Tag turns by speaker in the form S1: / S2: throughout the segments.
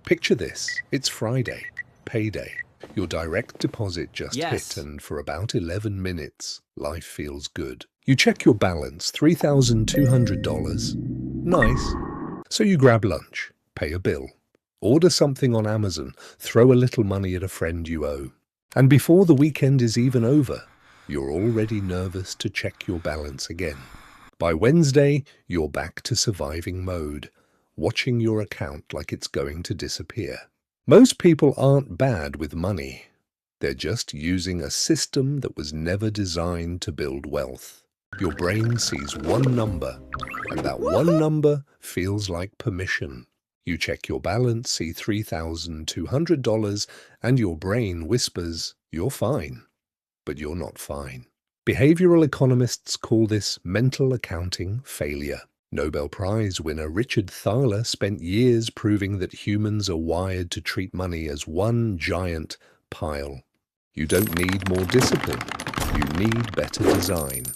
S1: Picture this. It's Friday, payday. Your direct deposit just
S2: Yes.
S1: hit, and for about 11 minutes, life feels good. You check your balance, $3,200. Nice. So you grab lunch, pay a bill, order something on Amazon, throw a little money at a friend you owe. And before the weekend is even over, you're already nervous to check your balance again. By Wednesday, you're back to surviving mode, watching your account like it's going to disappear. Most people aren't bad with money. They're just using a system that was never designed to build wealth. Your brain sees one number, and that one number feels like permission. You check your balance, see $3,200, and your brain whispers, "You're fine." But you're not fine. Behavioral economists call this mental accounting failure. Nobel Prize winner Richard Thaler spent years proving that humans are wired to treat money as one giant pile. You don't need more discipline. You need better design.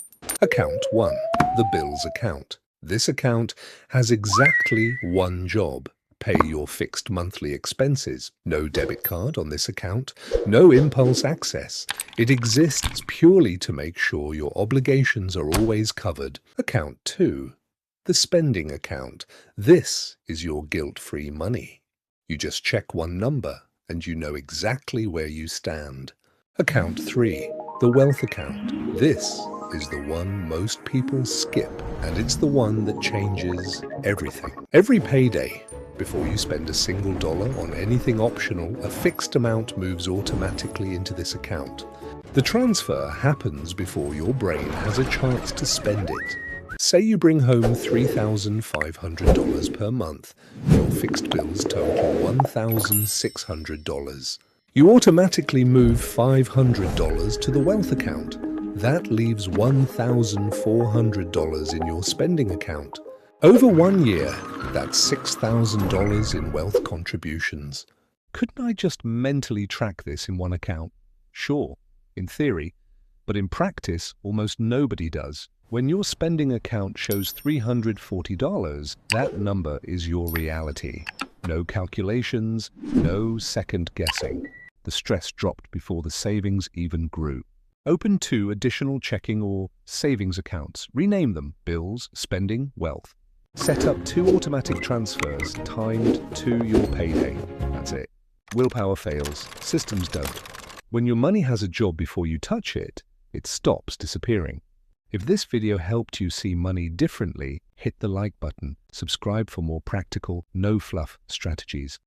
S1: Account 1, the bills account. This account has exactly one job. Pay your fixed monthly expenses. No debit card on this account. No impulse access. It exists purely to make sure your obligations are always covered. Account 2, the spending account. This is your guilt-free money. You just check one number and you know exactly where you stand. Account 3, the wealth account. This is the one most people skip, and it's the one that changes everything. Every payday, before you spend a single dollar on anything optional, a fixed amount moves automatically into this account. The transfer happens before your brain has a chance to spend it. Say you bring home $3,500 per month. Your fixed bills total $1,600. You automatically move $500 to the wealth account. That leaves $1,400 in your spending account. Over 1 year, that's $6,000 in wealth contributions. Couldn't I just mentally track this in one account? Sure, in theory, but in practice, almost nobody does. When your spending account shows $340, that number is your reality. No calculations, no second guessing. The stress dropped before the savings even grew. Open 2 additional checking or savings accounts. Rename them bills, spending, wealth. Set up 2 automatic transfers timed to your payday. That's it. Willpower fails. Systems don't. When your money has a job before you touch it, it stops disappearing. If this video helped you see money differently, hit the like button. Subscribe for more practical, no-fluff strategies.